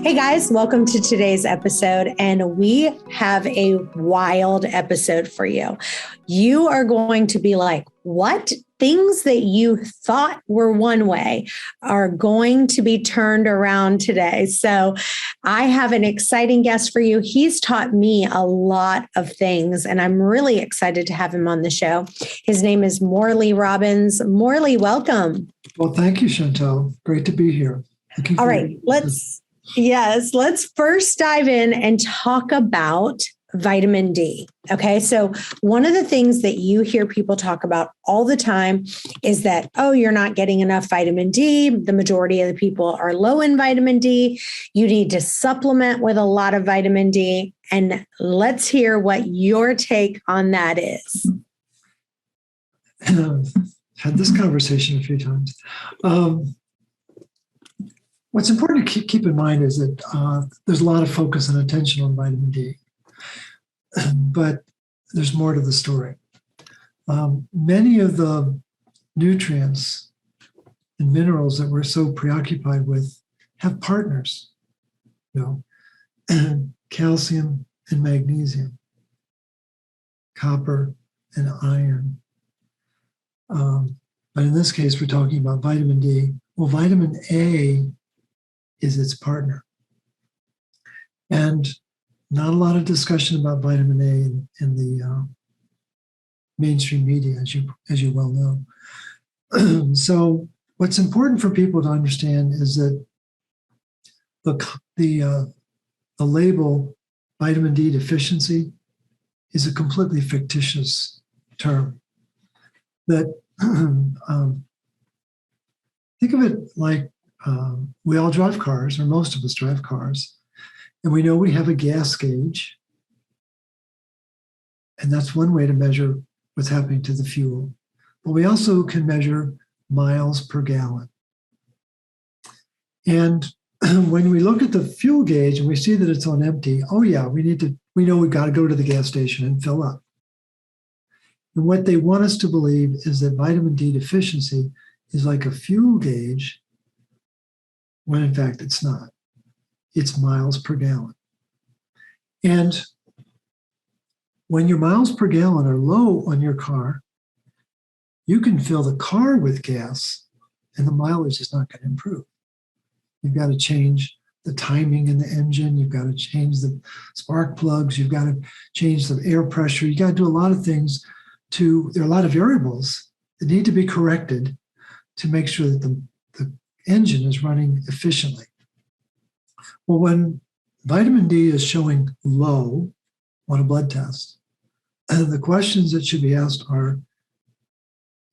Hey guys, welcome to today's episode, and we have a wild episode for you. You are going to be like, what? Things that you thought were one way are going to be turned around today. So I have an exciting guest for you. He's taught me a lot of things, and I'm really excited to have him on the show. His name is Morley Robbins. Morley, welcome. Well, thank you, Chantel. Great to be here. All right, let's first dive in and talk about vitamin D. Okay. So one of the things that you hear people talk about all the time is that, oh, you're not getting enough vitamin D. The majority of the people are low in vitamin D. You need to supplement with a lot of vitamin D. And let's hear what your take on that is. Had this conversation a few times. What's important to keep in mind is that there's a lot of focus and attention on vitamin D, but there's more to the story. Many of the nutrients and minerals that we're so preoccupied with have partners, calcium and magnesium, copper and iron. But in this case, we're talking about vitamin D. Well, vitamin A is its partner. And not a lot of discussion about vitamin A in the mainstream media, as you well know. So what's important for people to understand is that the label vitamin D deficiency is a completely fictitious term. That think of it like we all drive cars, or most of us drive cars, and we know we have a gas gauge, and that's one way to measure what's happening to the fuel. But we also can measure miles per gallon. And when we look at the fuel gauge and we see that it's on empty, oh yeah, we know we've got to go to the gas station and fill up. And what they want us to believe is that vitamin D deficiency is like a fuel gauge, when in fact it's not. It's miles per gallon. And when your miles per gallon are low on your car, you can fill the car with gas and the mileage is not going to improve. You've got to change the timing in the engine. You've got to change the spark plugs. You've got to change the air pressure. You got to do a lot of things. There are a lot of variables that need to be corrected to make sure that the engine is running efficiently. Well, when vitamin D is showing low on a blood test, the questions that should be asked are,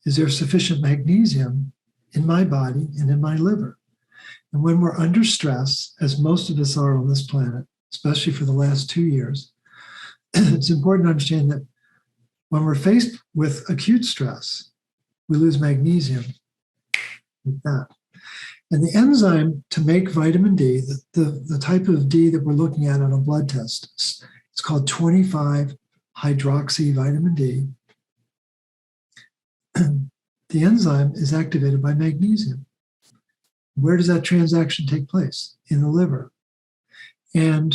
is there sufficient magnesium in my body and in my liver? And when we're under stress, as most of us are on this planet, especially for the last 2 years, it's important to understand that when we're faced with acute stress, we lose magnesium like that. And the enzyme to make vitamin D, the type of D that we're looking at on a blood test, it's called 25-hydroxy vitamin D. The enzyme is activated by magnesium. Where does that transaction take place? In the liver. And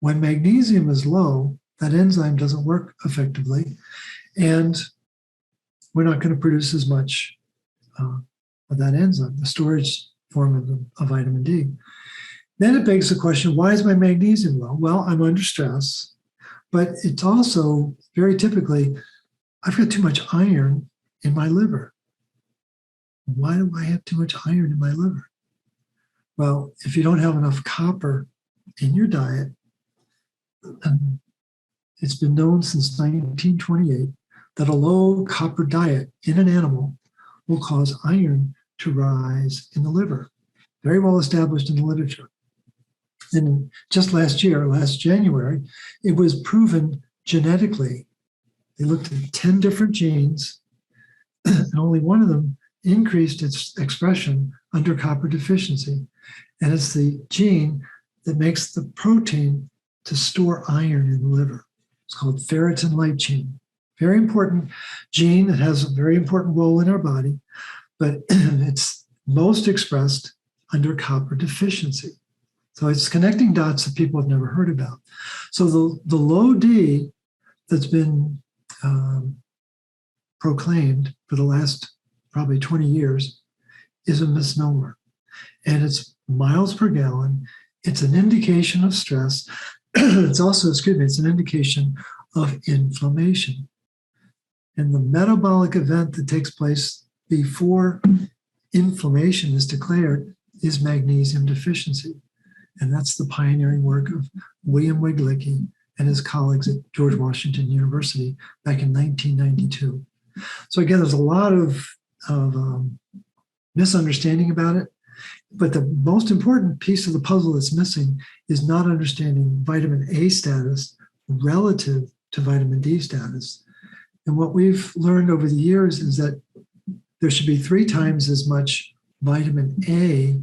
when magnesium is low, that enzyme doesn't work effectively, and we're not going to produce as much of that enzyme, the storage form of vitamin D. Then it begs the question, why is my magnesium low? Well, I'm under stress, but it's also very typically, I've got too much iron in my liver. Why do I have too much iron in my liver? Well, if you don't have enough copper in your diet, it's been known since 1928 that a low copper diet in an animal will cause iron to rise in the liver. Very well established in the literature. And just last January, it was proven genetically. They looked at 10 different genes, and only one of them increased its expression under copper deficiency. And it's the gene that makes the protein to store iron in the liver. It's called ferritin light chain. Very important gene that has a very important role in our body, but it's most expressed under copper deficiency. So it's connecting dots that people have never heard about. So the low D that's been proclaimed for the last probably 20 years is a misnomer. And it's miles per gallon. It's an indication of stress. It's also, it's an indication of inflammation. And the metabolic event that takes place before inflammation is declared is magnesium deficiency. And that's the pioneering work of William Wiglicki and his colleagues at George Washington University back in 1992. So again, there's a lot of misunderstanding about it. But the most important piece of the puzzle that's missing is not understanding vitamin A status relative to vitamin D status. And what we've learned over the years is that there should be 3 times as much vitamin A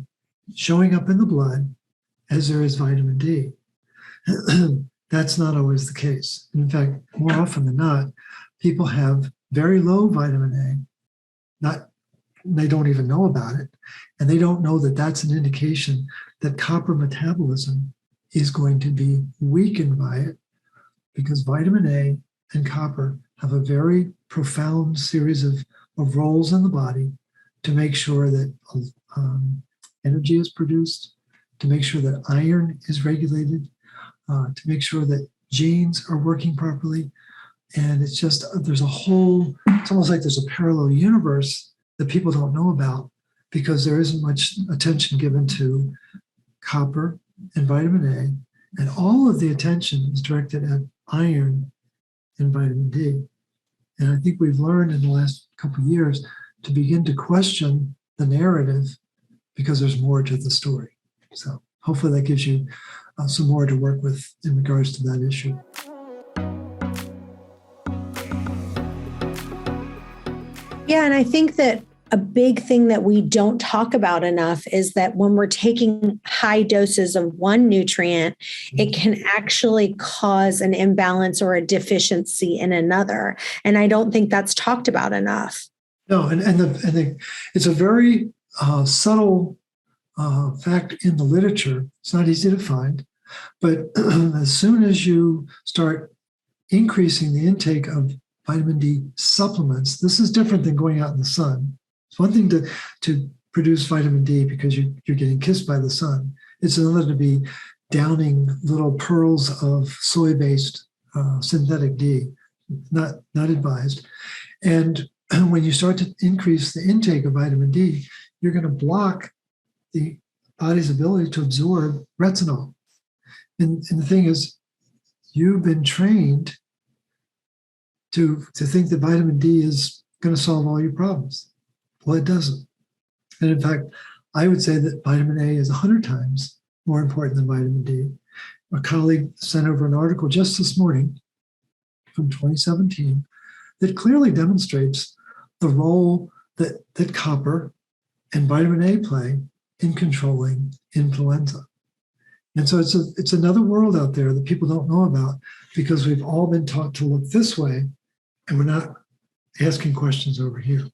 showing up in the blood as there is vitamin D. That's not always the case. In fact, more often than not, people have very low vitamin A. They don't even know about it. And they don't know that that's an indication that copper metabolism is going to be weakened by it, because vitamin A and copper have a very profound series of roles in the body to make sure that energy is produced, to make sure that iron is regulated, to make sure that genes are working properly. And it's just, it's almost like there's a parallel universe that people don't know about, because there isn't much attention given to copper and vitamin A. And all of the attention is directed at iron and vitamin D. And I think we've learned in the last couple of years to begin to question the narrative, because there's more to the story. So hopefully that gives you some more to work with in regards to that issue. Yeah, and I think that a big thing that we don't talk about enough is that when we're taking high doses of one nutrient, it can actually cause an imbalance or a deficiency in another. And I don't think that's talked about enough. No, and it's a very subtle fact in the literature. It's not easy to find, but as soon as you start increasing the intake of vitamin D supplements, this is different than going out in the sun. It's one thing to produce vitamin D because you're getting kissed by the sun. It's another to be downing little pearls of soy-based synthetic D. Not advised. And when you start to increase the intake of vitamin D, you're going to block the body's ability to absorb retinol. And the thing is, you've been trained to think that vitamin D is going to solve all your problems. Well, it doesn't. And in fact, I would say that vitamin A is 100 times more important than vitamin D. A colleague sent over an article just this morning from 2017 that clearly demonstrates the role that copper and vitamin A play in controlling influenza. And so it's another world out there that people don't know about, because we've all been taught to look this way and we're not asking questions over here.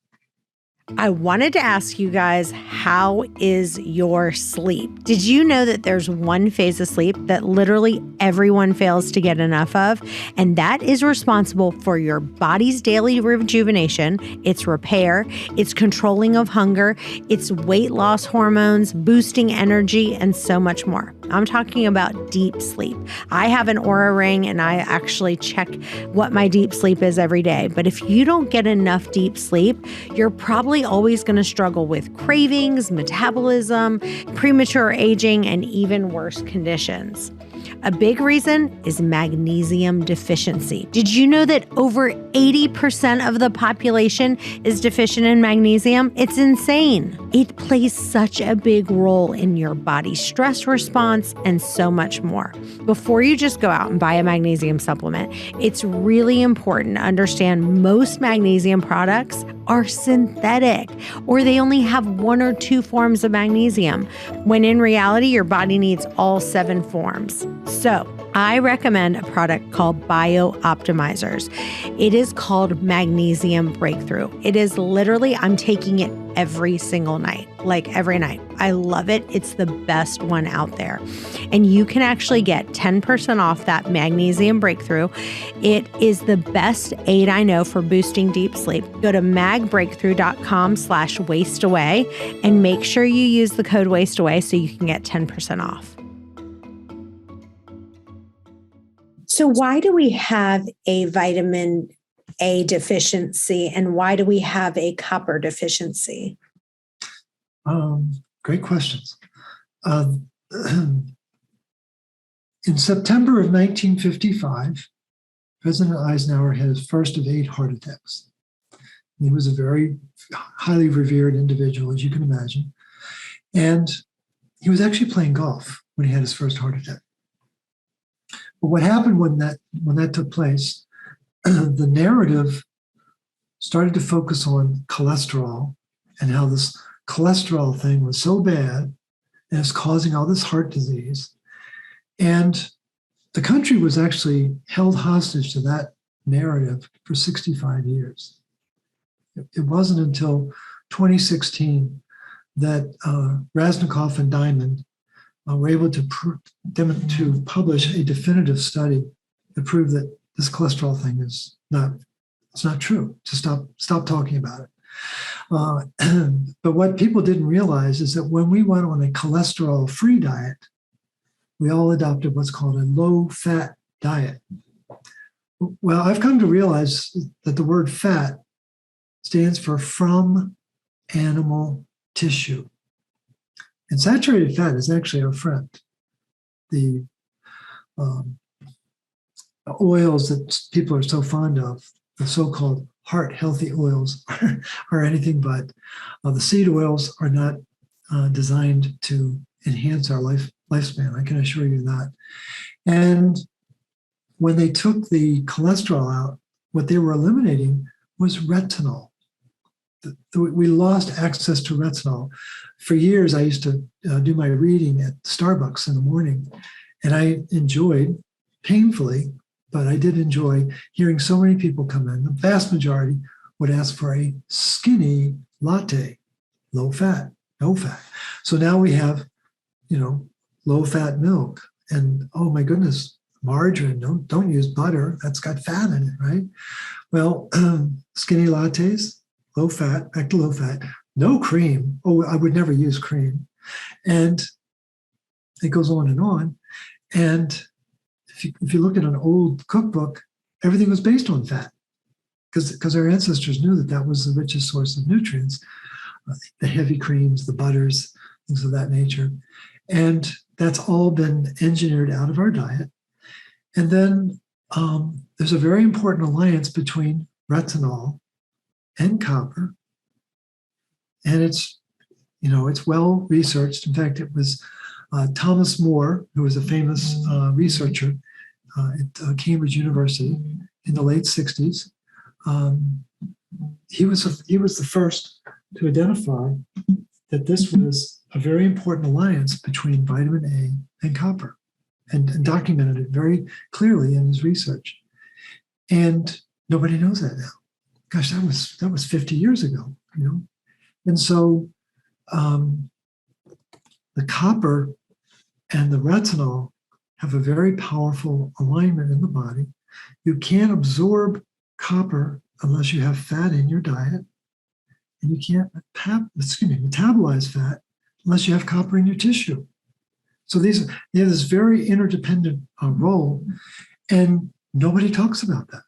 I wanted to ask you guys, how is your sleep? Did you know that there's one phase of sleep that literally everyone fails to get enough of? And that is responsible for your body's daily rejuvenation, its repair, its controlling of hunger, its weight loss hormones, boosting energy, and so much more. I'm talking about deep sleep. I have an Oura ring and I actually check what my deep sleep is every day. But if you don't get enough deep sleep, you're probably always going to struggle with cravings, metabolism, premature aging, and even worse conditions. A big reason is magnesium deficiency. Did you know that over 80% of the population is deficient in magnesium? It's insane. It plays such a big role in your body's stress response and so much more. Before you just go out and buy a magnesium supplement, it's really important to understand most magnesium products are synthetic, or they only have 1 or 2 forms of magnesium, when in reality, your body needs all 7 forms. So I recommend a product called Bio Optimizers. It is called Magnesium Breakthrough. It is literally, I'm taking it every single night, like every night. I love it. It's the best one out there. And you can actually get 10% off that Magnesium Breakthrough. It is the best aid I know for boosting deep sleep. Go to magbreakthrough.com/wasteaway and make sure you use the code wasteaway so you can get 10% off. So why do we have a vitamin A deficiency and why do we have a copper deficiency? Great questions. In September of 1955, President Eisenhower had his first of 8 heart attacks. He was a very highly revered individual, as you can imagine. And he was actually playing golf when he had his first heart attack. But what happened when that took place, the narrative started to focus on cholesterol and how this cholesterol thing was so bad and it's causing all this heart disease. And the country was actually held hostage to that narrative for 65 years. It wasn't until 2016 that Raznikov and Diamond were able to publish a definitive study that proved that this cholesterol thing is not true. To stop talking about it. But what people didn't realize is that when we went on a cholesterol-free diet, we all adopted what's called a low-fat diet. Well, I've come to realize that the word fat stands for from animal tissue. And saturated fat is actually our friend. The oils that people are so fond of, the so-called heart-healthy oils, are anything but. The seed oils are not designed to enhance our lifespan, I can assure you that. And when they took the cholesterol out, what they were eliminating was retinol. We lost access to retinol. For years, I used to do my reading at Starbucks in the morning, and I enjoyed, painfully, but I did enjoy hearing so many people come in. The vast majority would ask for a skinny latte, low fat, no fat. So now we have, low fat milk, and oh my goodness, margarine. Don't use butter. That's got fat in it, right? Well, skinny lattes. Low fat, back to low fat, no cream. Oh, I would never use cream. And it goes on and on. And if you look at an old cookbook, everything was based on fat because our ancestors knew that was the richest source of nutrients, the heavy creams, the butters, things of that nature. And that's all been engineered out of our diet. And then there's a very important alliance between retinol and copper, and it's well researched. In fact, it was Thomas More, who was a famous researcher at Cambridge University in the late 60s. He was the first to identify that this was a very important alliance between vitamin A and copper, and documented it very clearly in his research. And nobody knows that now. Gosh, that was 50 years ago, And so the copper and the retinol have a very powerful alignment in the body. You can't absorb copper unless you have fat in your diet, and you can't metabolize fat unless you have copper in your tissue. So they have this very interdependent role, and nobody talks about that.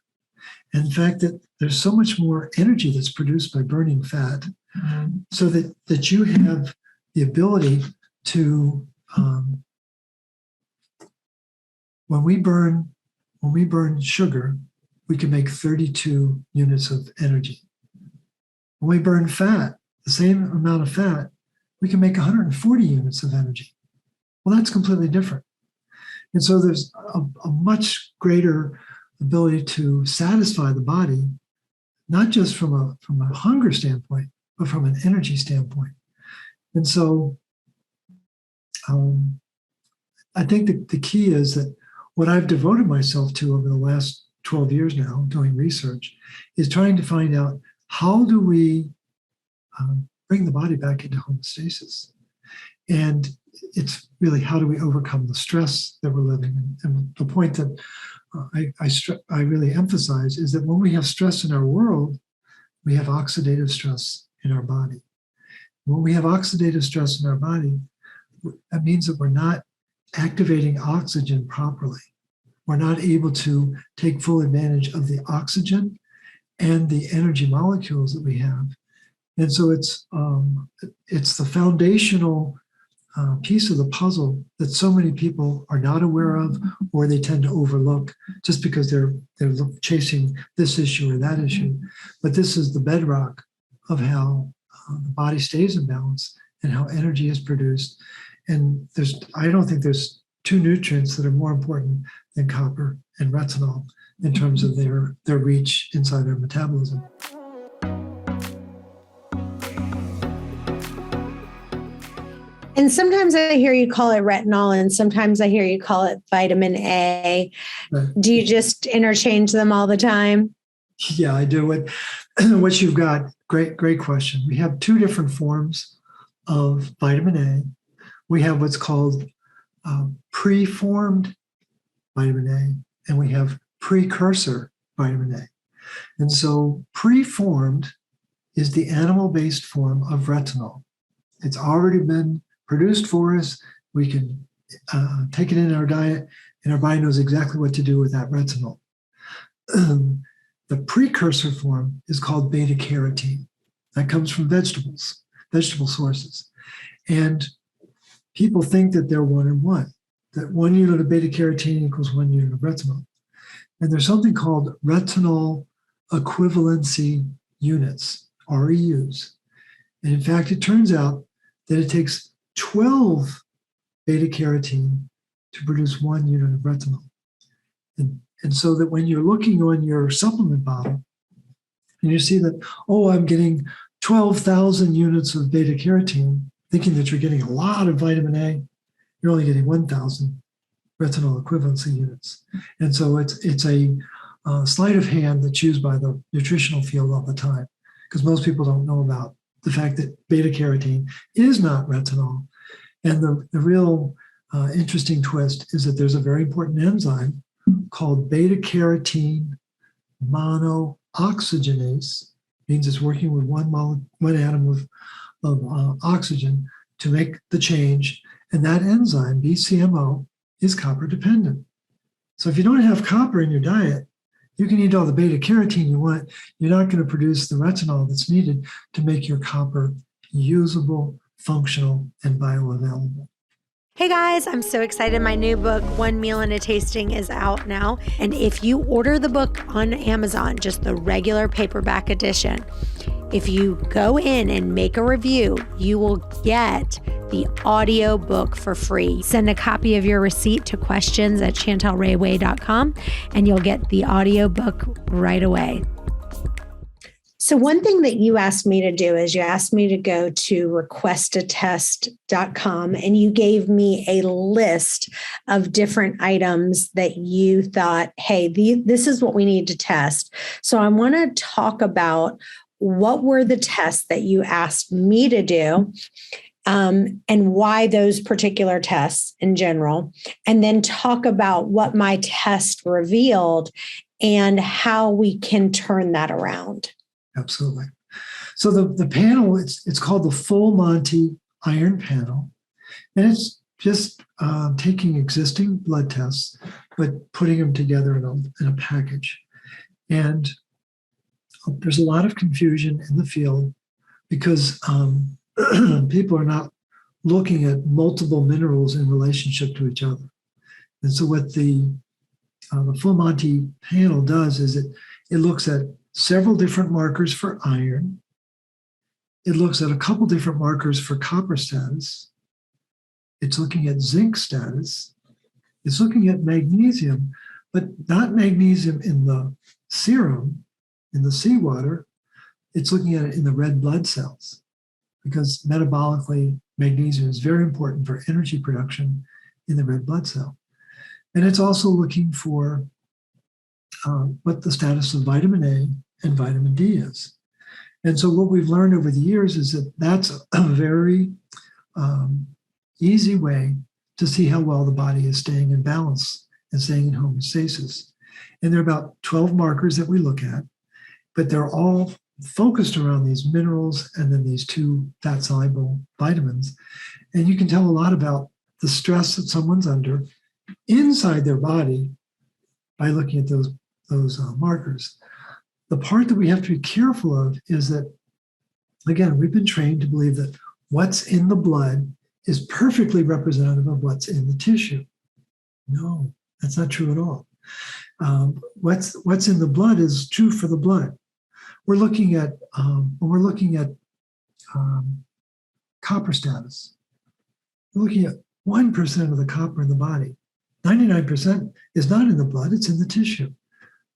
And in fact, that there's so much more energy that's produced by burning fat, so that you have the ability to, when we burn sugar, we can make 32 units of energy. When we burn fat, the same amount of fat, we can make 140 units of energy. Well, that's completely different. And so there's a much greater ability to satisfy the body, not just from a hunger standpoint, but from an energy standpoint. And so I think the key is that what I've devoted myself to over the last 12 years now, doing research, is trying to find out how do we bring the body back into homeostasis. And it's really how do we overcome the stress that we're living in. And the point that I really emphasize is that when we have stress in our world, we have oxidative stress in our body. When we have oxidative stress in our body, that means that we're not activating oxygen properly. We're not able to take full advantage of the oxygen and the energy molecules that we have. And so it's the foundational piece of the puzzle that so many people are not aware of, or they tend to overlook just because they're chasing this issue or that issue. But this is the bedrock of how the body stays in balance and how energy is produced. And I don't think there's two nutrients that are more important than copper and retinol in terms of their reach inside our metabolism. And sometimes I hear you call it retinol, and sometimes I hear you call it vitamin A. Right. Do you just interchange them all the time? Yeah, I do. What you've got, great question. We have two different forms of vitamin A. We have what's called preformed vitamin A, and we have precursor vitamin A. And so preformed is the animal-based form of retinol. It's already been produced for us. We can take it in our diet, and our body knows exactly what to do with that retinol. The precursor form is called beta carotene. That comes from vegetable sources. And people think that they're one and one, that 1 unit of beta carotene equals 1 unit of retinol. And there's something called retinol equivalency units, REUs. And in fact, it turns out that it takes 12 beta carotene to produce 1 unit of retinol. And so that when you're looking on your supplement bottle and you see that, oh, I'm getting 12,000 units of beta carotene, thinking that you're getting a lot of vitamin A, you're only getting 1,000 retinol equivalency units. And so it's a sleight of hand that's used by the nutritional field all the time, because most people don't know about the fact that beta carotene is not retinol. And the real interesting twist is that there's a very important enzyme called beta carotene monooxygenase. Means it's working with one atom of oxygen to make the change. And that enzyme, BCMO, is copper dependent. So if you don't have copper in your diet, you can eat all the beta carotene you want. You're not going to produce the retinol that's needed to make your copper usable, functional, and bioavailable. Hey guys, I'm so excited. My new book, One Meal and a Tasting, is out now. And if you order the book on Amazon, just the regular paperback edition, if you go in and make a review, you will get the audio book for free. Send a copy of your receipt to questions@chantelrayway.com and you'll get the audio book right away. So one thing that you asked me to do is you asked me to go to requestatest.com and you gave me a list of different items that you thought, hey, this is what we need to test. So I want to talk about what were the tests that you asked me to do, and why those particular tests in general, and then talk about what my test revealed and how we can turn that around. Absolutely. So the panel, it's called the Full Monty Iron Panel, and it's just taking existing blood tests, but putting them together in a package. And there's a lot of confusion in the field because people are not looking at multiple minerals in relationship to each other. And so what the Full Monty panel does is it looks at several different markers for iron. It looks at a couple different markers for copper status. It's looking at zinc status. It's looking at magnesium, but not magnesium in the serum, in the seawater. It's looking at it in the red blood cells, because metabolically, magnesium is very important for energy production in the red blood cell. And it's also looking for what the status of vitamin A and vitamin D is. And so what we've learned over the years is that that's a very easy way to see how well the body is staying in balance and staying in homeostasis. And there are about 12 markers that we look at, but they're all focused around these minerals and then these 2 fat-soluble vitamins. And you can tell a lot about the stress that someone's under inside their body by looking at those markers. The part that we have to be careful of is that, again, we've been trained to believe that what's in the blood is perfectly representative of what's in the tissue. No, that's not true at all. What's in the blood is true for the blood. We're looking at copper status. We're looking at 1% of the copper in the body. 99% is not in the blood, it's in the tissue.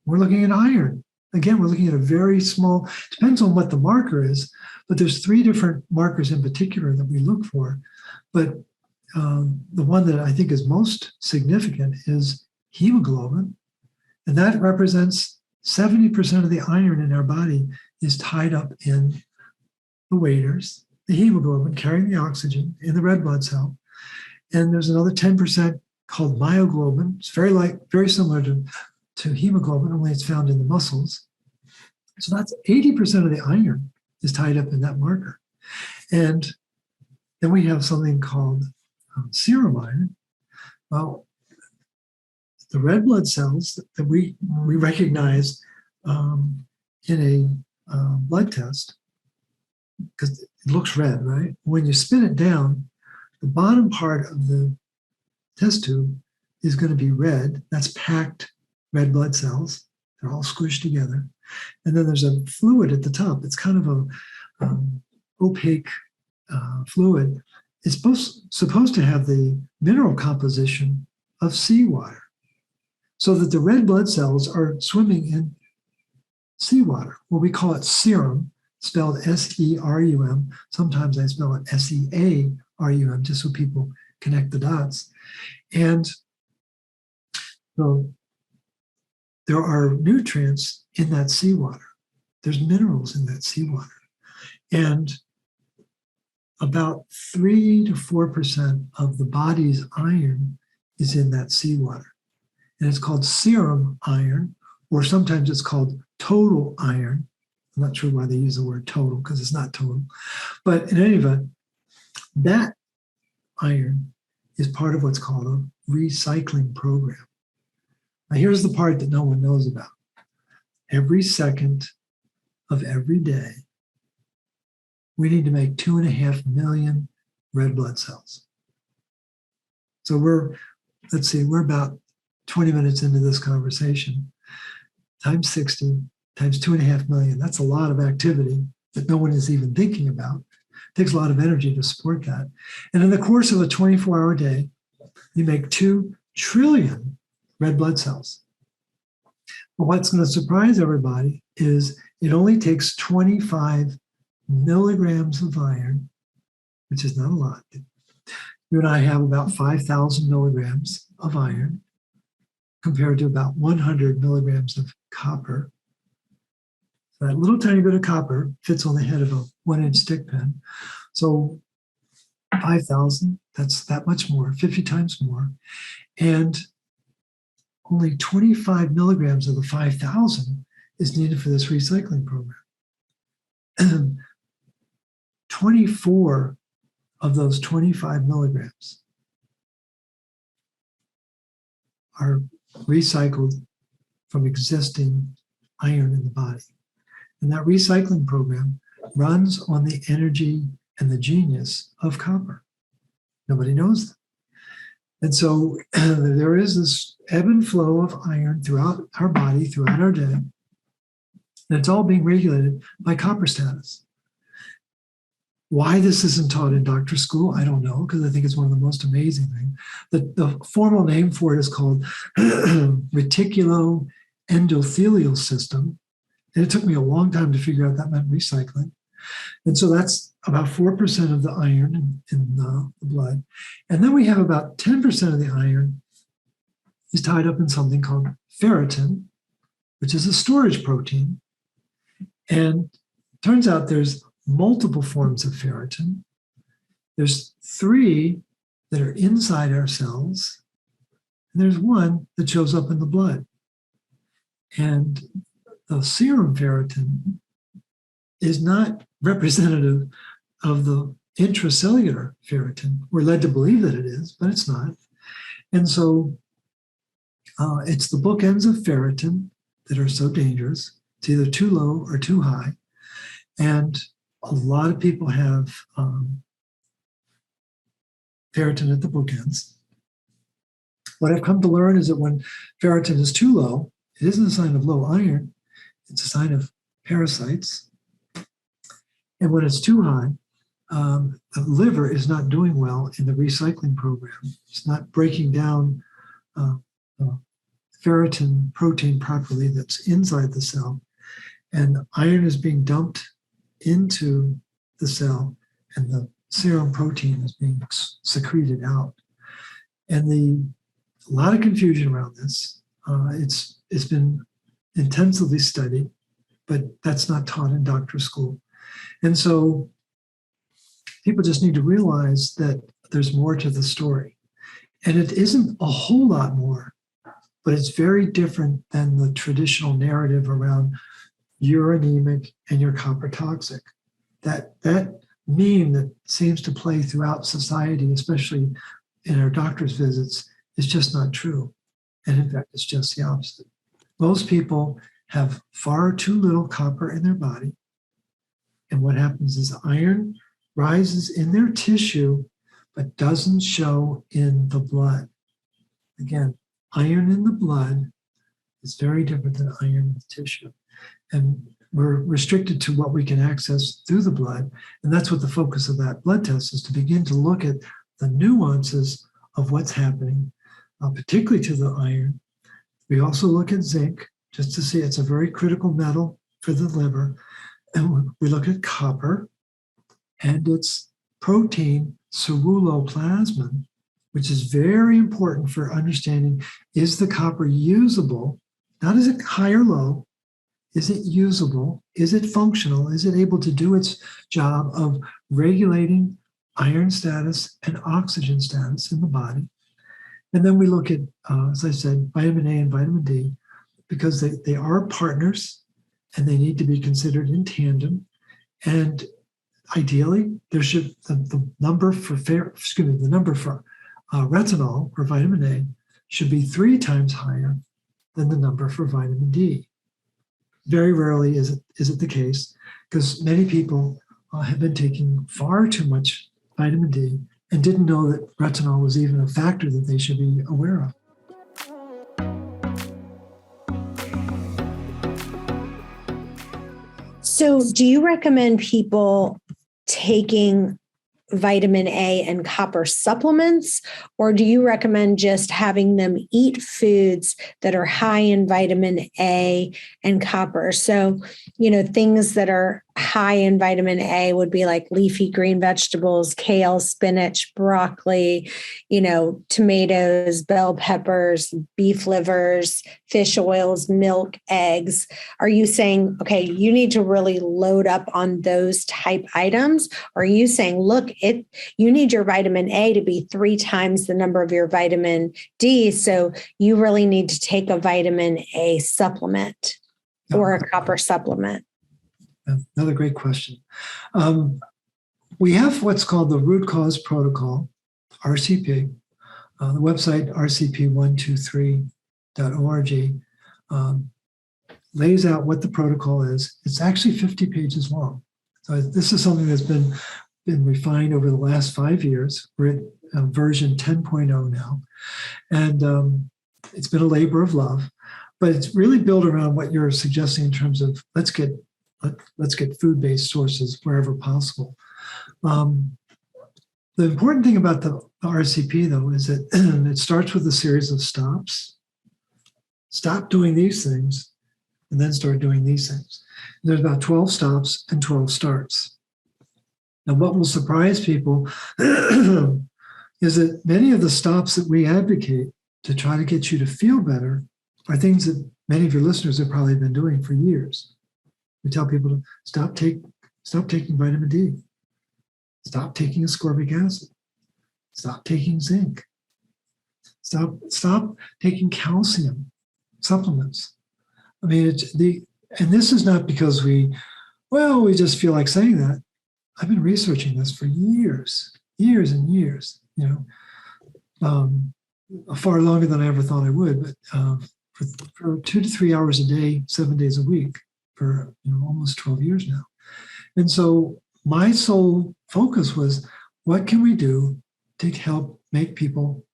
We're looking at iron. Again, we're looking at a very small, depends on what the marker is, but there's 3 different markers in particular that we look for. But the one that I think is most significant is hemoglobin. And that represents 70% of the iron in our body is tied up in the waders, the hemoglobin carrying the oxygen in the red blood cell. And there's another 10% called myoglobin. It's very similar to hemoglobin, only it's found in the muscles. So that's 80% of the iron is tied up in that marker. And then we have something called ceramide. Well, the red blood cells that we recognize in a blood test, because it looks red, right? When you spin it down, the bottom part of the test tube is going to be red. That's packed red blood cells. They're all squished together. And then there's a fluid at the top. It's kind of a opaque fluid. It's supposed to have the mineral composition of seawater, so that the red blood cells are swimming in seawater. Well, we call it serum, spelled S-E-R-U-M. Sometimes I spell it S-E-A-R-U-M, just so people connect the dots. And so there are nutrients in that seawater. There's minerals in that seawater. And about 3 to 4% of the body's iron is in that seawater. And it's called serum iron, or sometimes it's called total iron. I'm not sure why they use the word total, because it's not total. But in any event, that iron is part of what's called a recycling program. Now, here's the part that no one knows about. Every second of every day, we need to make 2.5 million red blood cells. So we're about 20 minutes into this conversation, times 60, times 2.5 million. That's a lot of activity that no one is even thinking about. It takes a lot of energy to support that. And in the course of a 24-hour day, you make 2 trillion red blood cells. But what's going to surprise everybody is it only takes 25 milligrams of iron, which is not a lot. You and I have about 5,000 milligrams of iron compared to about 100 milligrams of copper. So that little tiny bit of copper fits on the head of a 1-inch stick pen. So 5,000, that's that much more, 50 times more. And only 25 milligrams of the 5,000 is needed for this recycling program. 24 of those 25 milligrams are recycled from existing iron in the body. And that recycling program runs on the energy and the genius of copper. Nobody knows that. And so there is this ebb and flow of iron throughout our body, throughout our day. And it's all being regulated by copper status. Why this isn't taught in doctor school, I don't know, because I think it's one of the most amazing things. The formal name for it is called Reticuloendothelial System. And it took me a long time to figure out that meant recycling. And so that's about 4% of the iron in the blood. And then we have about 10% of the iron is tied up in something called ferritin, which is a storage protein. And it turns out there's multiple forms of ferritin. There's 3 that are inside our cells, and there's 1 that shows up in the blood. And the serum ferritin is not representative of the intracellular ferritin. We're led to believe that it is, but it's not. And so it's the bookends of ferritin that are so dangerous. It's either too low or too high. And a lot of people have ferritin at the bookends. What I've come to learn is that when ferritin is too low, it isn't a sign of low iron, it's a sign of parasites. And when it's too high, the liver is not doing well in the recycling program. It's not breaking down ferritin protein properly that's inside the cell. And iron is being dumped into the cell, and the serum protein is being secreted out. And a lot of confusion around this. It's been intensively studied, but that's not taught in doctor school. And so people just need to realize that there's more to the story. And it isn't a whole lot more, but it's very different than the traditional narrative around you're anemic and you're copper toxic. That meme that seems to play throughout society, especially in our doctor's visits, is just not true. And in fact, it's just the opposite. Most people have far too little copper in their body. And what happens is iron rises in their tissue, but doesn't show in the blood. Again, iron in the blood is very different than iron in the tissue. And we're restricted to what we can access through the blood. And that's what the focus of that blood test is, to begin to look at the nuances of what's happening, particularly to the iron. We also look at zinc, just to see it's a very critical metal for the liver. And we look at copper and its protein, ceruloplasmin, which is very important for understanding, is the copper usable? Not is it high or low? Is it usable? Is it functional? Is it able to do its job of regulating iron status and oxygen status in the body? And then we look at, as I said, vitamin A and vitamin D, because they are partners and they need to be considered in tandem. And ideally, there should the number for retinol or vitamin A should be 3 times higher than the number for vitamin D. Very rarely is it the case, because many people have been taking far too much vitamin D and didn't know that retinol was even a factor that they should be aware of. So do you recommend people taking vitamin A and copper supplements, or do you recommend just having them eat foods that are high in vitamin A and copper? So, things that are high in vitamin A would be like leafy green vegetables, kale, spinach, broccoli, tomatoes, bell peppers, beef livers, fish oils, milk, eggs. Are you saying, okay, you need to really load up on those type items? Or are you saying, look, you need your vitamin A to be 3 times the number of your vitamin D, so you really need to take a vitamin A supplement or a copper supplement? Another great question. We have what's called the root cause protocol, RCP. The website rcp123.org lays out what the protocol is. It's actually 50 pages long. So this is something that's been refined over the last 5 years. We're at version 10.0 now. And it's been a labor of love, but it's really built around what you're suggesting in terms of let's get food-based sources wherever possible. The important thing about the RCP, though, is that it starts with a series of stops. Stop doing these things, and then start doing these things. And there's about 12 stops and 12 starts. Now, what will surprise people is that many of the stops that we advocate to try to get you to feel better are things that many of your listeners have probably been doing for years. We tell people to stop taking vitamin D, stop taking ascorbic acid, stop taking zinc, stop taking calcium supplements. I mean, and this is not because we just feel like saying that. I've been researching this for years and years, far longer than I ever thought I would, but for 2 to 3 hours a day, 7 days a week for almost 12 years now. And so my sole focus was, what can we do to help make people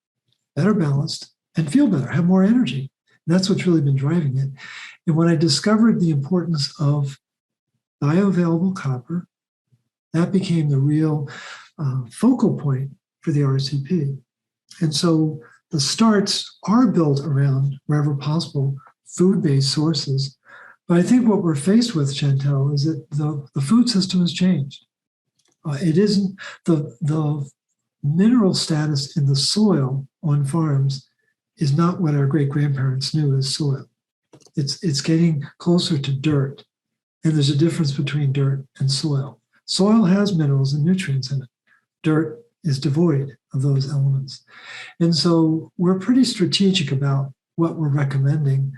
better balanced and feel better, have more energy? And that's what's really been driving it. And when I discovered the importance of bioavailable copper, that became the real focal point for the RCP. And so the starts are built around, wherever possible, food-based sources. But I think what we're faced with, Chantel, is that the food system has changed. It isn't the mineral status in the soil on farms is not what our great-grandparents knew as soil. It's getting closer to dirt. And there's a difference between dirt and soil. Soil has minerals and nutrients in it. Dirt is devoid of those elements. And so we're pretty strategic about what we're recommending.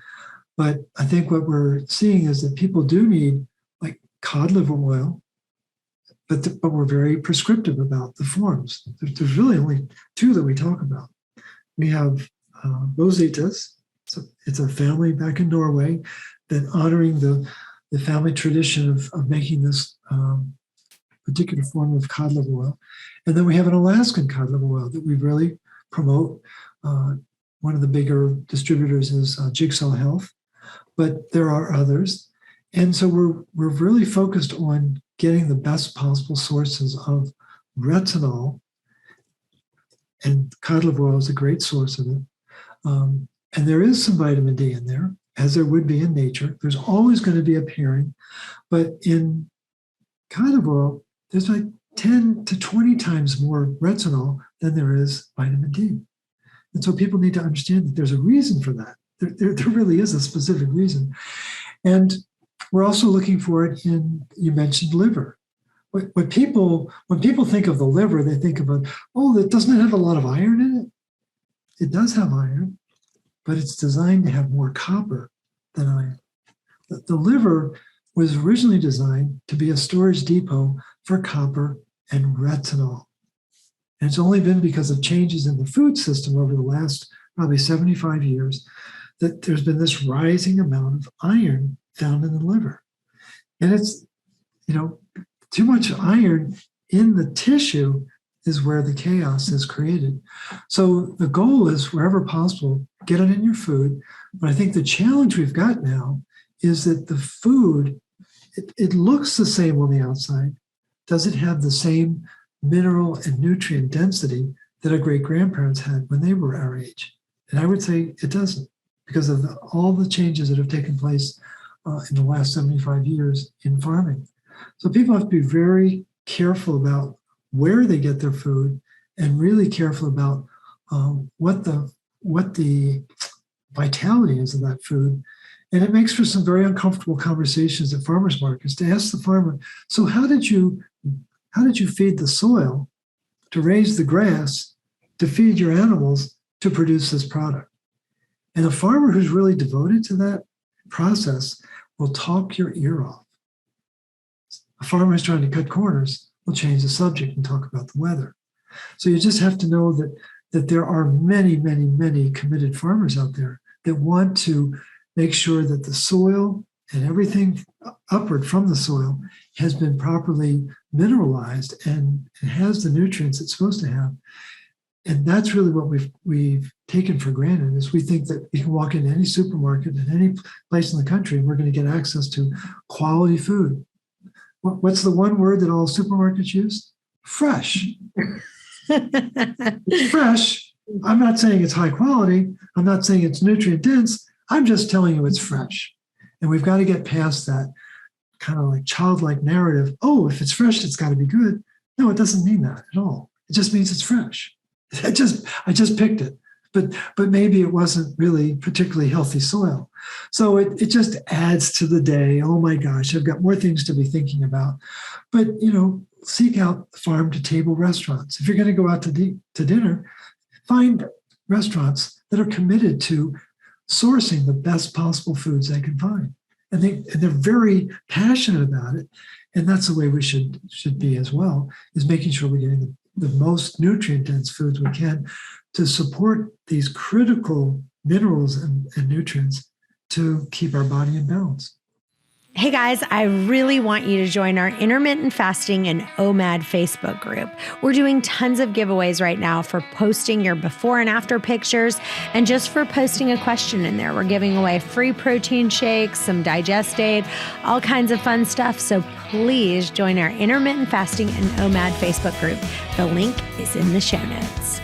But I think what we're seeing is that people do need like cod liver oil, but we're very prescriptive about the forms. There's really only 2 that we talk about. We have Rositas. So it's a family back in Norway that honoring the family tradition of making this particular form of cod liver oil. And then we have an Alaskan cod liver oil that we really promote. One of the bigger distributors is Jigsaw Health, but there are others. And so we're really focused on getting the best possible sources of retinol, and cod liver oil is a great source of it. And there is some vitamin D in there, as there would be in nature. There's always going to be a pairing, but in cod liver oil, there's like 10 to 20 times more retinol than there is vitamin D. And so people need to understand that there's a reason for that. There really is a specific reason. And we're also looking for it in, you mentioned liver. When people think of the liver, they think about, it doesn't have a lot of iron in it. It does have iron, but it's designed to have more copper than iron. The liver was originally designed to be a storage depot for copper and retinol. And it's only been because of changes in the food system over the last probably 75 years that there's been this rising amount of iron found in the liver. And it's, too much iron in the tissue is where the chaos is created. So the goal is, wherever possible, get it in your food. But I think the challenge we've got now is that the food, it looks the same on the outside. Does it have the same mineral and nutrient density that our great-grandparents had when they were our age? And I would say it doesn't, because of all the changes that have taken place in the last 75 years in farming. So people have to be very careful about where they get their food, and really careful about what the vitality is of that food. And it makes for some very uncomfortable conversations at farmers markets to ask the farmer, so how did you feed the soil to raise the grass to feed your animals to produce this product? And a farmer who's really devoted to that process will talk your ear off. A farmer who's trying to cut corners will change the subject and talk about the weather. So you just have to know that there are many, many, many committed farmers out there that want to make sure that the soil and everything upward from the soil has been properly mineralized and has the nutrients it's supposed to have. And that's really what we've taken for granted, is we think that you can walk into any supermarket in any place in the country and we're going to get access to quality food. What's the one word that all supermarkets use? Fresh. It's fresh. I'm not saying it's high quality. I'm not saying it's nutrient dense. I'm just telling you it's fresh. And we've got to get past that kind of like childlike narrative. Oh, if it's fresh, it's got to be good. No, it doesn't mean that at all. It just means it's fresh. I just picked it. but maybe it wasn't really particularly healthy soil. So it just adds to the day. Oh my gosh, I've got more things to be thinking about. But, seek out farm to table restaurants. If you're going to go out to dinner, find restaurants that are committed to sourcing the best possible foods they can find. And they're very passionate about it. And that's the way we should be as well, is making sure we're getting the most nutrient-dense foods we can to support these critical minerals and nutrients to keep our body in balance. Hey guys, I really want you to join our intermittent fasting and OMAD Facebook group. We're doing tons of giveaways right now for posting your before and after pictures and just for posting a question in there. We're giving away free protein shakes, some digest aid, all kinds of fun stuff. So please join our intermittent fasting and OMAD Facebook group. The link is in the show notes.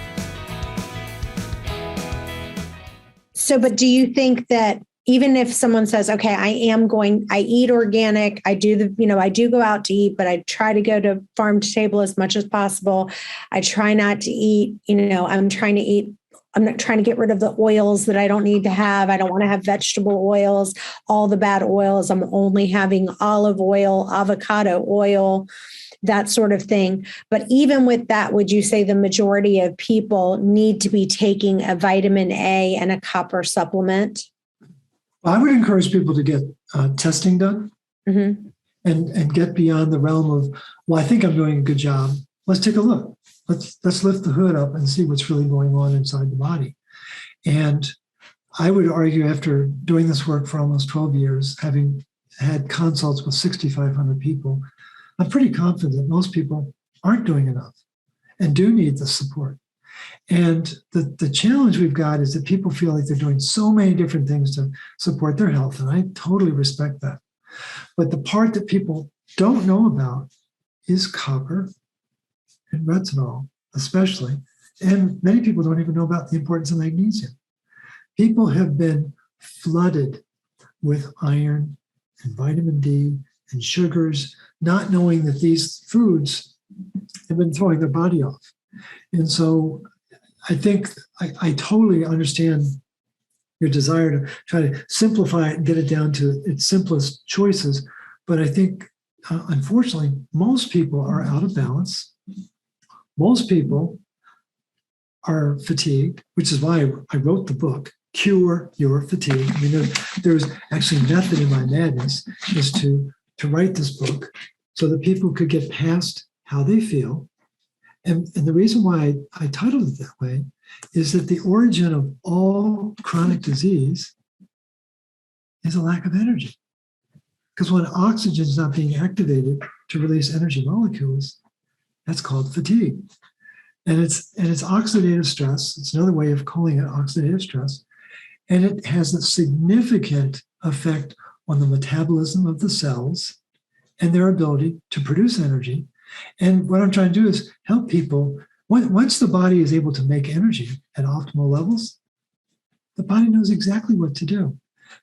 So, but do you think that even if someone says, okay, I eat organic, I do go out to eat, but I try to go to farm to table as much as possible. I try not to eat, I'm not trying to get rid of the oils that I don't need to have. I don't want to have vegetable oils, all the bad oils. I'm only having olive oil, avocado oil, that sort of thing. But even with that, would you say the majority of people need to be taking a vitamin A and a copper supplement? I would encourage people to get testing done and get beyond the realm of, well, I think I'm doing a good job. Let's take a look. Let's lift the hood up and see what's really going on inside the body. And I would argue, after doing this work for almost 12 years, having had consults with 6,500 people, I'm pretty confident that most people aren't doing enough and do need the support. And the challenge we've got is that people feel like they're doing so many different things to support their health. And I totally respect that. But the part that people don't know about is copper and retinol, especially. And many people don't even know about the importance of magnesium. People have been flooded with iron and vitamin D and sugars, not knowing that these foods have been throwing their body off. And so I think I totally understand your desire to try to simplify it and get it down to its simplest choices. But I think, unfortunately, most people are out of balance. Most people are fatigued, which is why I wrote the book, Cure Your Fatigue. I mean, there's actually method in my madness is to write this book so that people could get past how they feel. And the reason why I titled it that way is that the origin of all chronic disease is a lack of energy. Because when oxygen is not being activated to release energy molecules, that's called fatigue. And it's oxidative stress. It's another way of calling it oxidative stress. And it has a significant effect on the metabolism of the cells and their ability to produce energy. And what I'm trying to do is help people. Once the body is able to make energy at optimal levels, the body knows exactly what to do.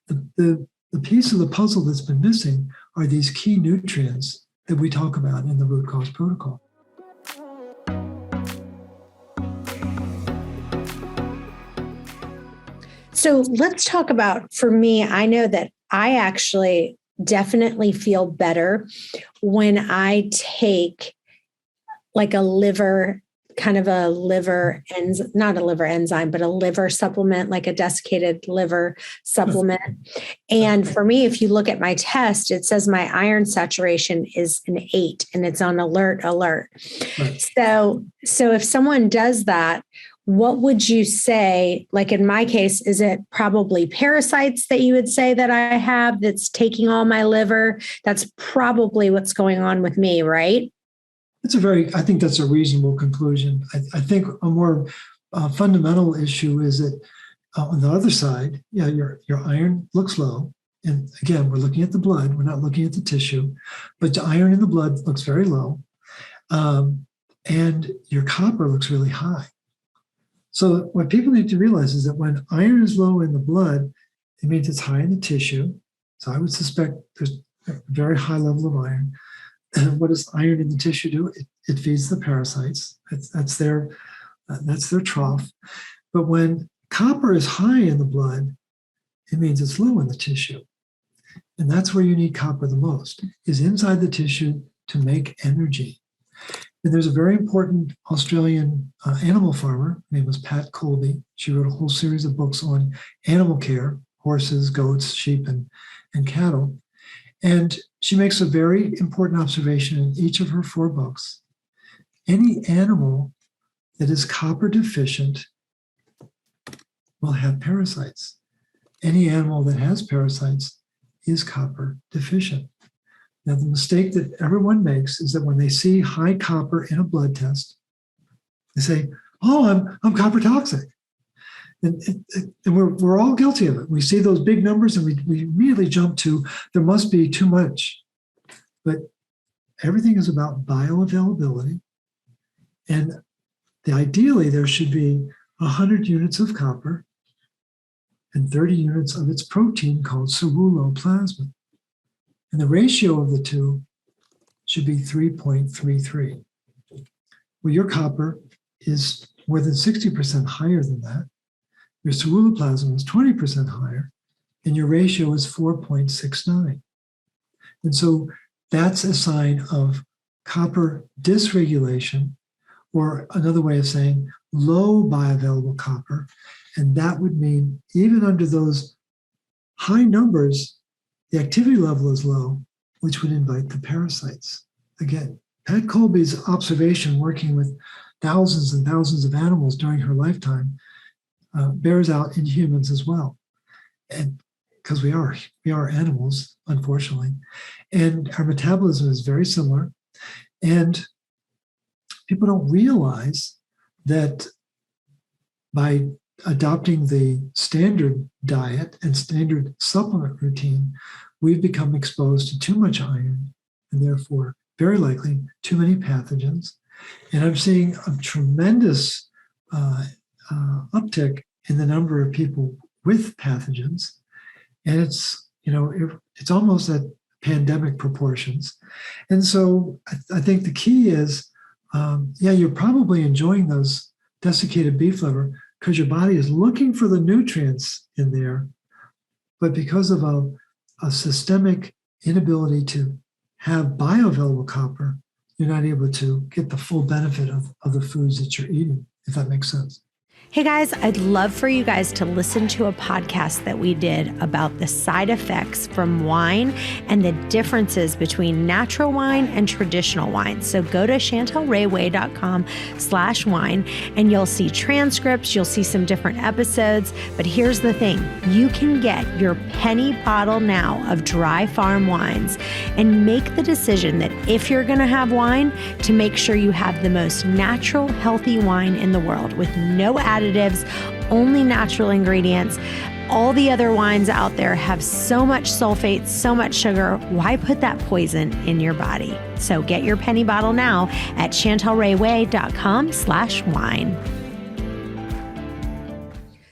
The piece of the puzzle that's been missing are these key nutrients that we talk about in the root cause protocol. So let's talk about, for me, I know that I actually definitely feel better when I take like a liver, kind of a liver, not a liver enzyme, but a liver supplement, like a desiccated liver supplement. And for me, if you look at my test, it says my iron saturation is an 8 and it's on alert. Right. So if someone does that, what would you say, like in my case, is it probably parasites that you would say that I have that's taking all my liver? That's probably what's going on with me, right? I think that's a reasonable conclusion. I think a more fundamental issue is that on the other side, your iron looks low. And again, we're looking at the blood. We're not looking at the tissue. But the iron in the blood looks very low. And your copper looks really high. So what people need to realize is that when iron is low in the blood, it means it's high in the tissue. So I would suspect there's a very high level of iron. And what does iron in the tissue do? It feeds the parasites. That's their trough. But when copper is high in the blood, it means it's low in the tissue. And that's where you need copper the most, is inside the tissue to make energy. And there's a very important Australian animal farmer. Her name was Pat Colby. She wrote a whole series of books on animal care, horses, goats, sheep, and cattle. And she makes a very important observation in each of her 4 books. Any animal that is copper deficient will have parasites. Any animal that has parasites is copper deficient. Now, the mistake that everyone makes is that when they see high copper in a blood test, they say, "Oh, I'm copper toxic," and we're all guilty of it. We see those big numbers and we immediately jump to there must be too much. But everything is about bioavailability, and ideally there should be 100 units of copper and 30 units of its protein called ceruloplasmin. And the ratio of the two should be 3.33. Well, your copper is more than 60% higher than that. Your ceruloplasmin is 20% higher, and your ratio is 4.69. And so that's a sign of copper dysregulation, or another way of saying low bioavailable copper. And that would mean even under those high numbers, the activity level is low, which would invite the parasites. Again, Pat Colby's observation working with thousands and thousands of animals during her lifetime bears out in humans as well. And because we are animals, unfortunately. And our metabolism is very similar. And people don't realize that by adopting the standard diet and standard supplement routine, we've become exposed to too much iron and therefore very likely too many pathogens. And I'm seeing a tremendous uptick in the number of people with pathogens. And it's almost at pandemic proportions. And so I think the key is, you're probably enjoying those desiccated beef liver because your body is looking for the nutrients in there. But because of a systemic inability to have bioavailable copper, you're not able to get the full benefit of the foods that you're eating, if that makes sense. Hey guys, I'd love for you guys to listen to a podcast that we did about the side effects from wine and the differences between natural wine and traditional wine. So go to chantelrayway.com/wine and you'll see transcripts, you'll see some different episodes. But here's the thing, you can get your penny bottle now of dry farm wines and make the decision that if you're going to have wine, to make sure you have the most natural, healthy wine in the world with no additives, only natural ingredients. All the other wines out there have so much sulfate, so much sugar. Why put that poison in your body? So get your penny bottle now at chantelrayway.com/wine.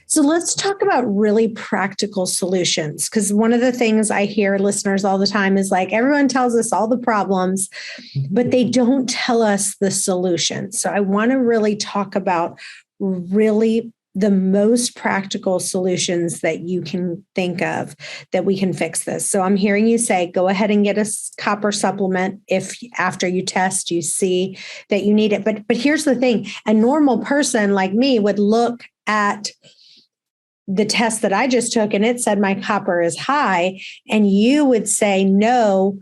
So let's talk about really practical solutions, because one of the things I hear listeners all the time is like, everyone tells us all the problems, but they don't tell us the solution. So I want to really talk about really the most practical solutions that you can think of that we can fix this. So I'm hearing you say, go ahead and get a copper supplement if after you test, you see that you need it. But here's the thing, a normal person like me would look at the test that I just took and it said my copper is high. And you would say, no,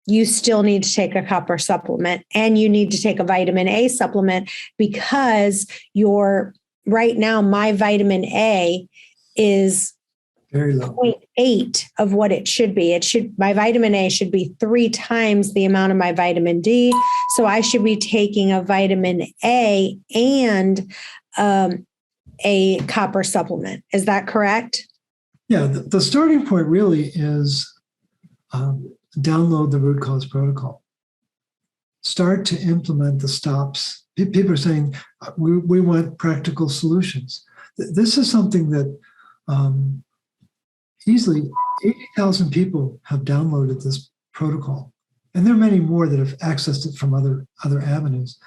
you still need to take a copper supplement and you need to take a vitamin A supplement because right now my vitamin A is very low, 0.8 of what it should be. My vitamin A should be 3 times the amount of my vitamin D. So I should be taking a vitamin A and a copper supplement. Is that correct? Yeah, the starting point really is download the root cause protocol. Start to implement the stops. People are saying, we want practical solutions. This is something that easily 80,000 people have downloaded this protocol. And there are many more that have accessed it from other avenues.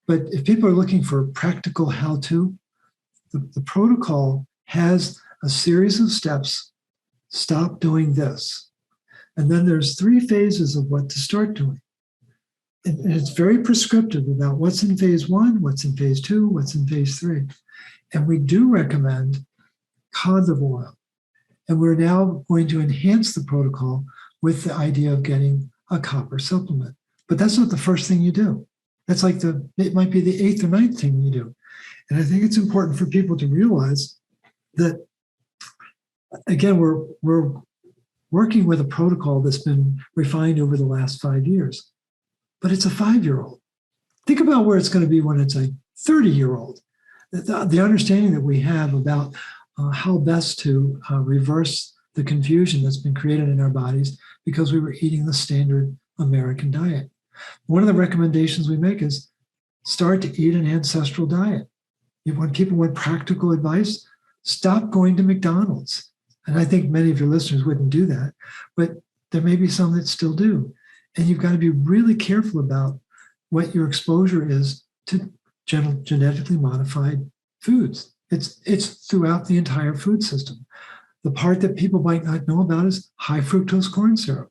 But if people are looking for practical how-to, the protocol has a series of steps. Stop doing this. And then there's 3 phases of what to start doing. And it's very prescriptive about what's in phase 1, what's in phase 2, what's in phase 3. And we do recommend cod liver oil. And we're now going to enhance the protocol with the idea of getting a copper supplement. But that's not the first thing you do. That's like it might be the 8th or 9th thing you do. And I think it's important for people to realize that, again, we're working with a protocol that's been refined over the last 5 years. But it's a 5-year-old. Think about where it's going to be when it's a 30-year-old. The understanding that we have about how best to reverse the confusion that's been created in our bodies because we were eating the standard American diet. One of the recommendations we make is start to eat an ancestral diet. When people want practical advice, stop going to McDonald's. And I think many of your listeners wouldn't do that, but there may be some that still do. And you've got to be really careful about what your exposure is to genetically modified foods. It's throughout the entire food system. The part that people might not know about is high fructose corn syrup.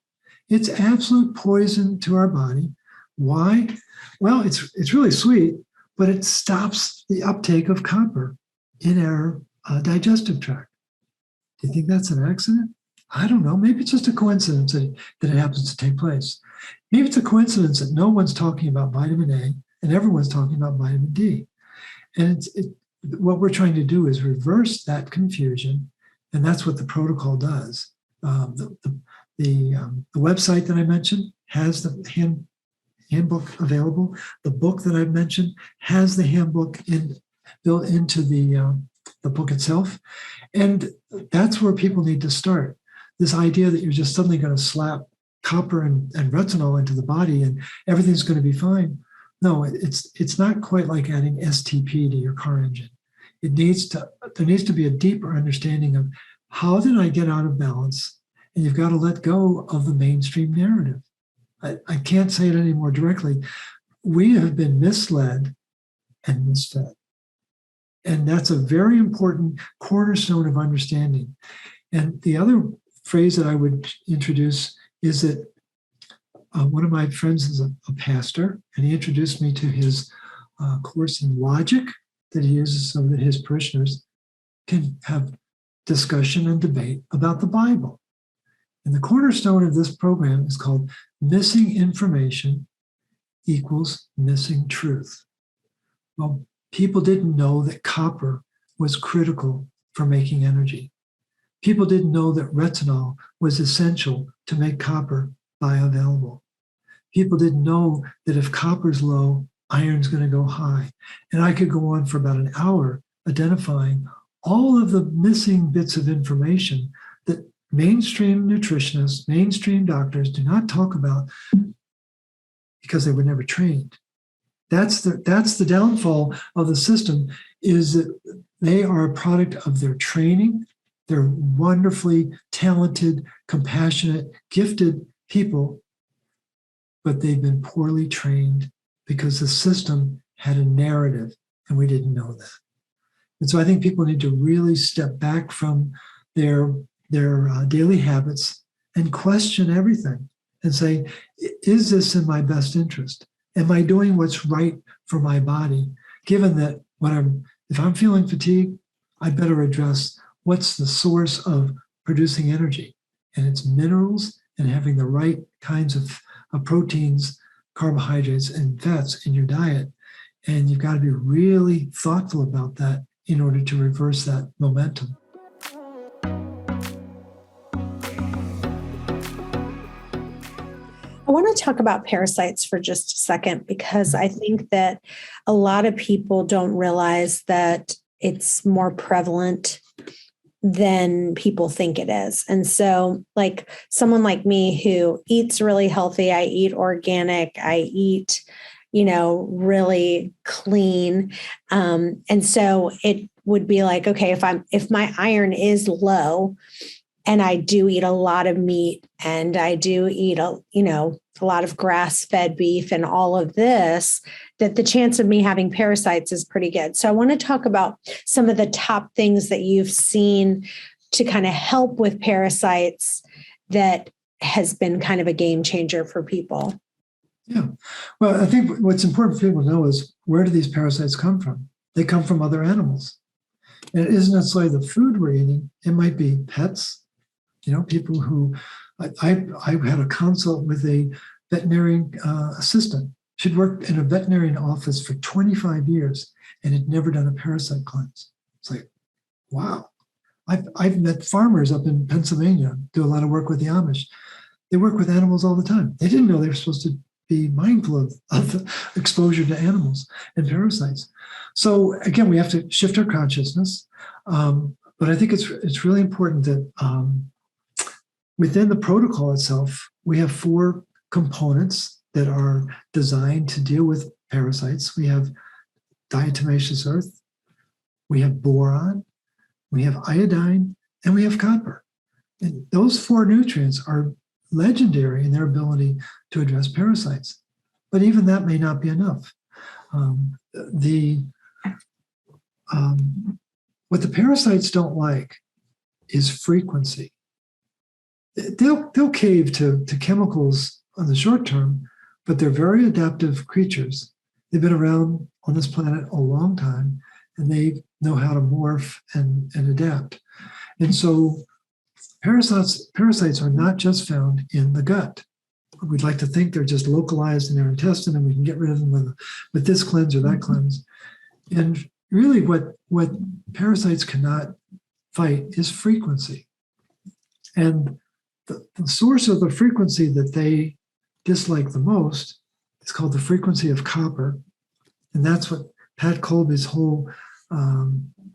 It's absolute poison to our body. Why? Well, it's really sweet, but it stops the uptake of copper in our digestive tract. Do you think that's an accident? I don't know. Maybe it's just a coincidence that it happens to take place. Maybe it's a coincidence that no one's talking about vitamin A and everyone's talking about vitamin D. And what we're trying to do is reverse that confusion, and that's what the protocol does. The website that I mentioned has the handbook available. The book that I've mentioned has the handbook built into the book itself. And that's where people need to start. This idea that you're just suddenly going to slap copper and retinol into the body and everything's going to be fine. No, it's not quite like adding STP to your car engine. There needs to be a deeper understanding of how did I get out of balance? And you've got to let go of the mainstream narrative. I can't say it any more directly. We have been misled and misfed. And that's a very important cornerstone of understanding. And the other phrase that I would introduce is that one of my friends is a pastor, and he introduced me to his course in logic that he uses so that his parishioners can have discussion and debate about the Bible. And the cornerstone of this program is called Missing Information Equals Missing Truth. Well, people didn't know that copper was critical for making energy. People didn't know that retinol was essential to make copper bioavailable. People didn't know that if copper's low, iron's going to go high. And I could go on for about an hour identifying all of the missing bits of information that mainstream nutritionists, mainstream doctors do not talk about because they were never trained. That's the downfall of the system, is that they are a product of their training. They're wonderfully talented, compassionate, gifted people, but they've been poorly trained because the system had a narrative and we didn't know that. And so I think people need to really step back from their daily habits and question everything and say, is this in my best interest? Am I doing what's right for my body? Given that if I'm feeling fatigued, I better address what's the source of producing energy. And it's minerals and having the right kinds of proteins, carbohydrates, and fats in your diet. And you've got to be really thoughtful about that in order to reverse that momentum. I want to talk about parasites for just a second, because I think that a lot of people don't realize that it's more prevalent than people think it is. And so, like someone like me who eats really healthy, I eat organic, I eat, really clean. And so it would be like, okay, if my iron is low, and I do eat a lot of meat, and I do eat a lot of grass-fed beef and all of this, that the chance of me having parasites is pretty good. So I want to talk about some of the top things that you've seen to kind of help with parasites that has been kind of a game changer for people. Yeah. Well, I think what's important for people to know is, where do these parasites come from? They come from other animals. And it isn't necessarily the food we're eating. It might be pets. People who, I had a consult with a veterinarian assistant. She'd worked in a veterinarian office for 25 years and had never done a parasite cleanse. It's like, wow. I've met farmers up in Pennsylvania, do a lot of work with the Amish. They work with animals all the time. They didn't know they were supposed to be mindful of the exposure to animals and parasites. So again, we have to shift our consciousness. But I think it's really important that within the protocol itself, we have 4 components that are designed to deal with parasites. We have diatomaceous earth, we have boron, we have iodine, and we have copper. And those 4 nutrients are legendary in their ability to address parasites. But even that may not be enough. What the parasites don't like is frequency. They'll cave to chemicals on the short term, but they're very adaptive creatures. They've been around on this planet a long time, and they know how to morph and adapt. And so parasites are not just found in the gut. We'd like to think they're just localized in our intestine and we can get rid of them with this cleanse or that cleanse. And really what parasites cannot fight is frequency. And the source of the frequency that they dislike the most is called the frequency of copper. And that's what Pat Colby's whole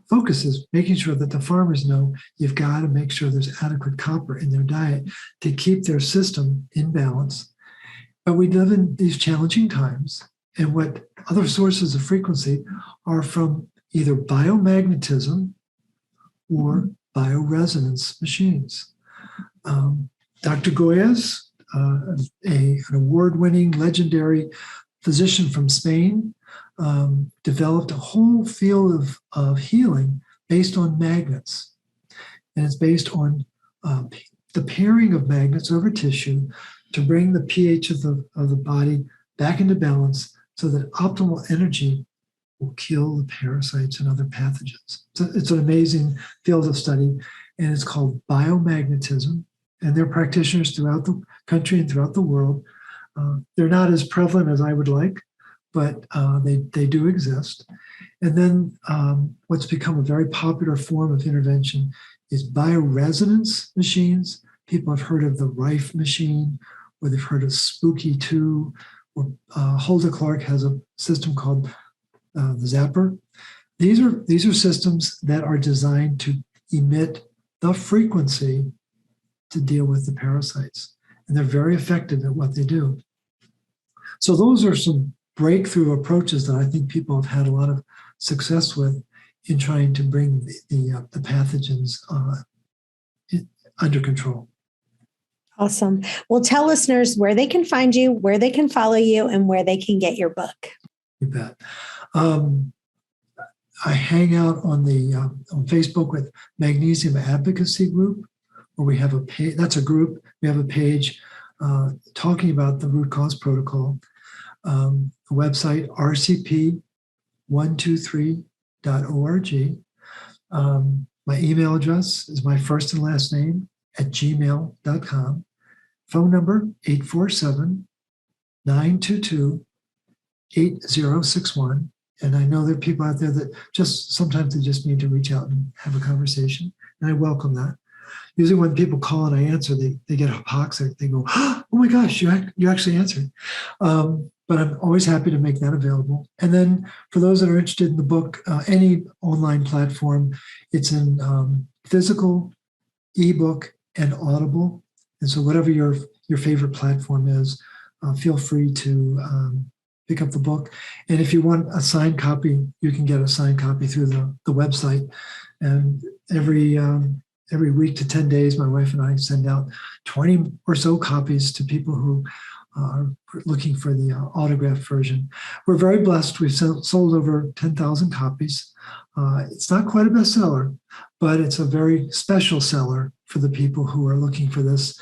focus is, making sure that the farmers know you've got to make sure there's adequate copper in their diet to keep their system in balance. But we live in these challenging times, and what other sources of frequency are from either biomagnetism or bioresonance machines. Dr. Goyes, an award-winning, legendary physician from Spain, developed a whole field of healing based on magnets. And it's based on the pairing of magnets over tissue to bring the pH of the body back into balance so that optimal energy will kill the parasites and other pathogens. So it's an amazing field of study, and it's called biomagnetism. And there are practitioners throughout the country and throughout the world. They're not as prevalent as I would like, but they do exist. And then what's become a very popular form of intervention is bioresonance machines. People have heard of the Rife machine, or they've heard of Spooky 2, or Hulda Clark has a system called the Zapper. These are systems that are designed to emit the frequency to deal with the parasites. And they're very effective at what they do. So those are some breakthrough approaches that I think people have had a lot of success with in trying to bring the pathogens under control. Awesome. Well, tell listeners where they can find you, where they can follow you, and where they can get your book. You bet. I hang out on Facebook with Magnesium Advocacy Group, where we have a page. That's a group. We have a page talking about the root cause protocol. The website, rcp123.org. My email address is my first and last name @gmail.com. Phone number 847-922-8061. And I know there are people out there that sometimes they just need to reach out and have a conversation. And I welcome that. Usually when people call and I answer, they get hypoxic. They go, oh my gosh, you actually answered. But I'm always happy to make that available. And then for those that are interested in the book, any online platform, it's in physical, ebook, and Audible. And so whatever your favorite platform is, feel free to pick up the book. And if you want a signed copy, you can get a signed copy through the website. And every every week to 10 days, my wife and I send out 20 or so copies to people who are looking for the autographed version. We're very blessed. We've sold over 10,000 copies. It's not quite a bestseller, but it's a very special seller for the people who are looking for this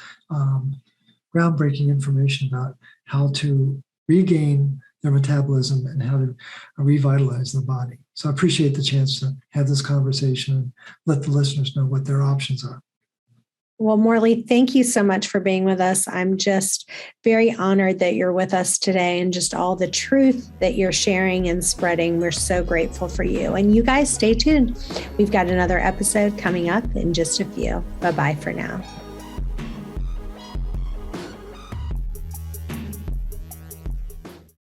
groundbreaking information about how to regain their metabolism and how to revitalize the body. So I appreciate the chance to have this conversation and let the listeners know what their options are. Well, Morley, thank you so much for being with us. I'm just very honored that you're with us today and just all the truth that you're sharing and spreading. We're so grateful for you. And you guys stay tuned. We've got another episode coming up in just a few. Bye-bye for now.